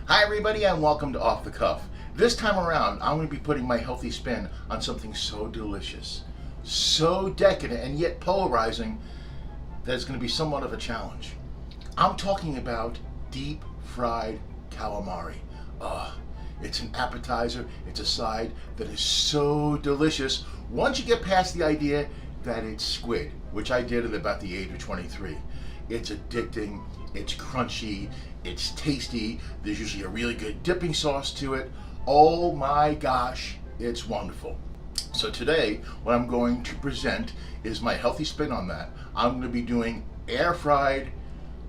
Hi everybody and welcome to Off the Cuff. This time around I'm going to be putting my healthy spin on something so delicious, so decadent and yet polarizing that it's going to be somewhat of a challenge. I'm talking about deep fried calamari. It's an appetizer, it's a side that is so delicious once you get past the idea that it's squid, which I did at about the age of 23. It's addicting, it's crunchy, it's tasty, there's usually a really good dipping sauce to it. Oh my gosh, it's wonderful. So today, what I'm going to present is my healthy spin on that. I'm going to be doing air fried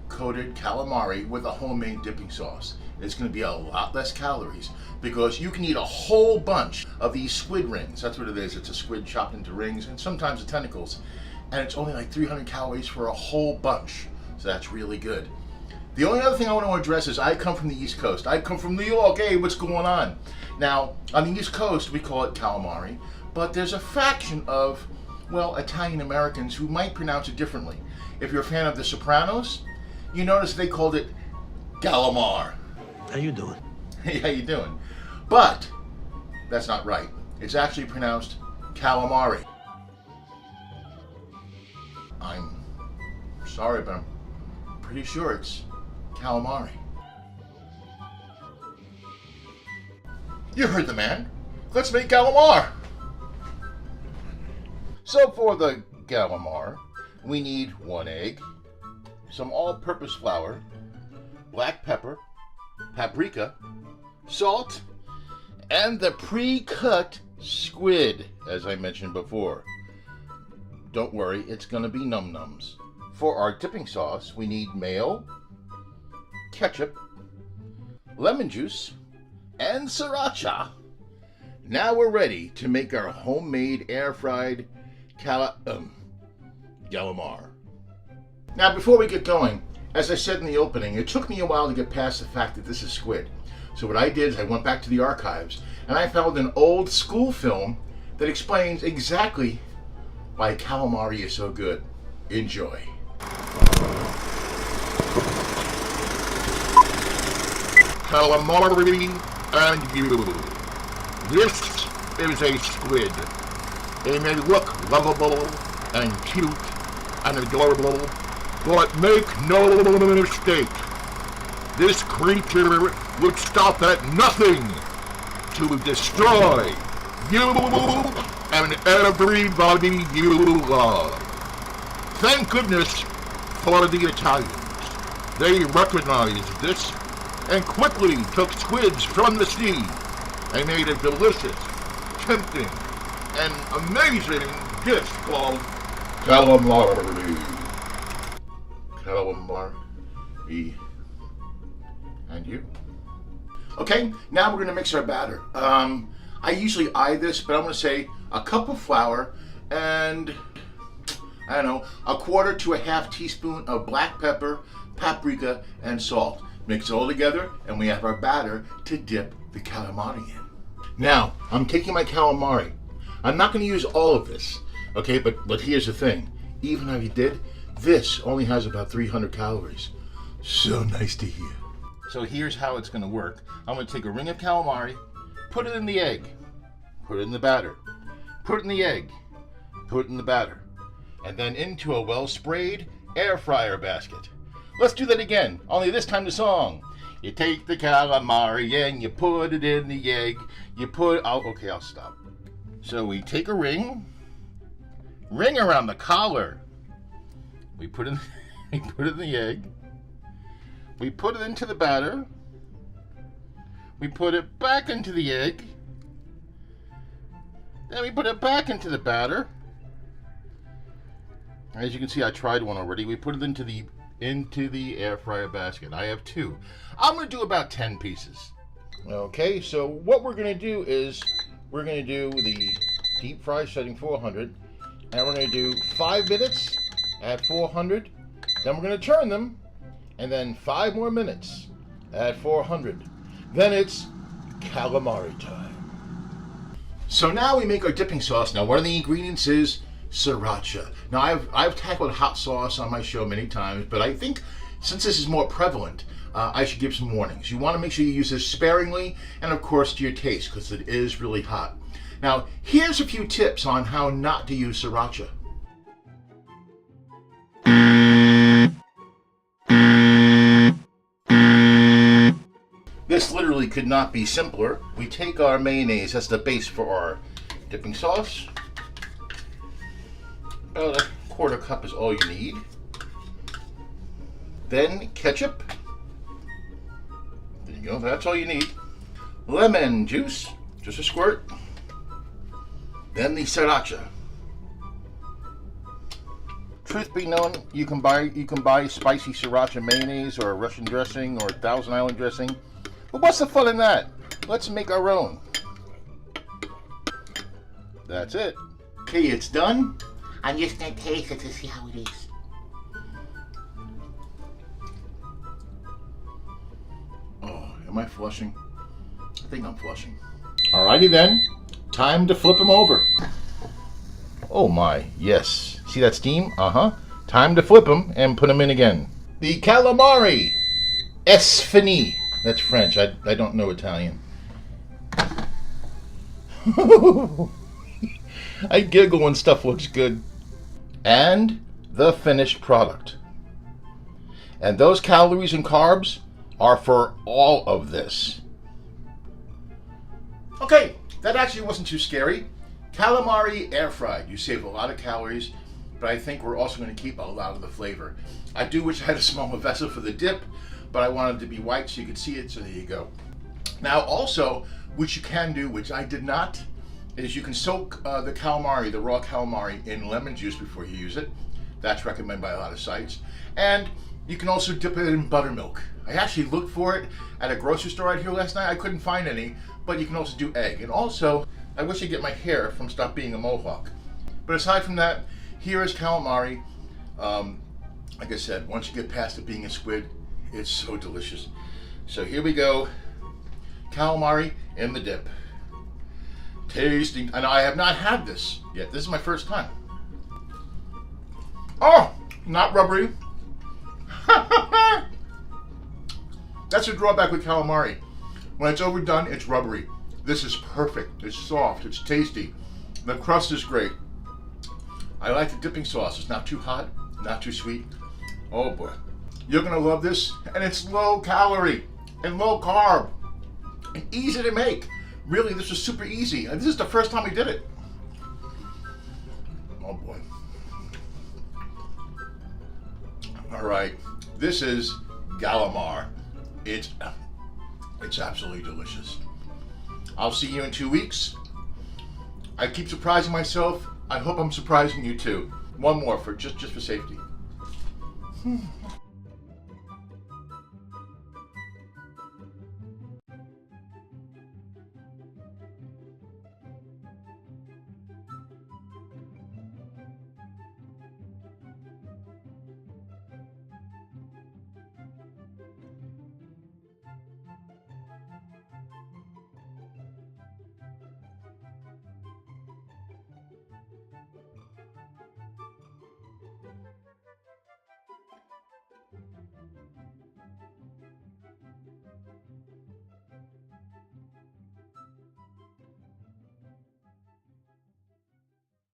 coated calamari with a homemade dipping sauce. It's going to be a lot less calories because you can eat a whole bunch of these squid rings. That's what it is. It's a squid chopped into rings and sometimes the tentacles. And it's only like 300 calories for a whole bunch. So that's really good. The only other thing I want to address is I come from the East Coast. I come from New York. Hey, what's going on? Now, on the East Coast, we call it calamari, but there's a faction of, well, Italian Americans who might pronounce it differently. If you're a fan of The Sopranos, you notice they called it calamar. How you doing? Hey, how you doing? But that's not right. It's actually pronounced calamari. I'm sorry, but I'm pretty sure it's calamari. You heard the man. Let's make calamar. So for the calamar, we need 1 egg, some all-purpose flour, black pepper, paprika, salt, and the pre-cut squid, as I mentioned before. Don't worry, it's going to be num-nums. For our dipping sauce, we need mayo, ketchup, lemon juice, and sriracha. Now we're ready to make our homemade air-fried calamar. Now before we get going, as I said in the opening, it took me a while to get past the fact that this is squid. So what I did is I went back to the archives and I found an old school film that explains exactly why calamari is so good. Enjoy. Calamari and you. This is a squid. It may look lovable and cute and adorable, but make no mistake, this creature would stop at nothing to destroy you and everybody you love. Thank goodness for the Italians. They recognized this and quickly took squids from the sea and made a delicious, tempting, and amazing dish called calamari. Calamari and you. Okay, now we're going to mix our batter. I usually eye this, but I'm going to say a cup of flour and, I don't know, 1/4 to 1/2 teaspoon of black pepper, paprika, and salt. Mix it all together and we have our batter to dip the calamari in. Now, I'm taking my calamari. I'm not going to use all of this, okay, but here's the thing. Even if you did, this only has about 300 calories. So nice to hear. So here's how it's going to work. I'm going to take a ring of calamari, put it in the egg, put it in the batter, put it in the egg, put it in the batter, and then into a well-sprayed air fryer basket. Let's do that again, only this time the song. You take the calamari and you put it in the egg. Okay, I'll stop. So we take a ring around the collar. We put it in the egg. We put it into the batter. We put it back into the egg. Then we put it back into the batter. As you can see, I tried one already. We put it into the air fryer basket. I have 2. I'm going to do about 10 pieces. Okay, so what we're going to do is we're going to do the deep fry setting 400, and we're going to do 5 minutes at 400. Then we're going to turn them, and then 5 more minutes at 400. Then it's calamari time. So now we make our dipping sauce. Now one of the ingredients is Sriracha. Now I've tackled hot sauce on my show many times, but I think since this is more prevalent, I should give some warnings. You want to make sure you use this sparingly and of course to your taste, because it is really hot. Now here's a few tips on how not to use Sriracha. This literally could not be simpler. We take our mayonnaise, that's the base for our dipping sauce. About a quarter cup is all you need. Then ketchup. There you go, that's all you need. Lemon juice, just a squirt. Then the Sriracha. Truth be known, you can buy spicy Sriracha mayonnaise or Russian dressing or Thousand Island dressing. But what's the fun in that? Let's make our own. That's it. Okay, it's done. I'm just gonna taste it to see how it is. Oh, am I flushing? I think I'm flushing. Alrighty then, time to flip them over. Oh my, yes. See that steam? Uh-huh. Time to flip them and put them in again. The calamari. Es fini. That's French. I don't know Italian. I giggle when stuff looks good. And the finished product. And those calories and carbs are for all of this. Okay, that actually wasn't too scary. Calamari air fried. You save a lot of calories, but I think we're also going to keep a lot of the flavor. I do wish I had a smaller vessel for the dip, but I wanted it to be white so you could see it, so there you go. Now also, which you can do, which I did not, is you can soak the calamari, the raw calamari, in lemon juice before you use it. That's recommended by a lot of sites. And you can also dip it in buttermilk. I actually looked for it at a grocery store out here last night. I couldn't find any, but you can also do egg. And also, I wish I'd get my hair from stop being a mohawk. But aside from that, here is calamari. Like I said, once you get past it being a squid, it's so delicious. So here we go. Calamari in the dip. Tasting, and I have not had this yet. This is my first time. Oh, not rubbery. That's a drawback with calamari. When it's overdone, it's rubbery. This is perfect. It's soft, it's tasty. The crust is great. I like the dipping sauce. It's not too hot, not too sweet. Oh boy. You're gonna love this, and it's low calorie and low carb and easy to make. Really, this was super easy. This is the first time we did it. Oh boy. All right, this is Calamari. It's absolutely delicious. I'll see you in 2 weeks. I keep surprising myself. I hope I'm surprising you too. One more for just for safety.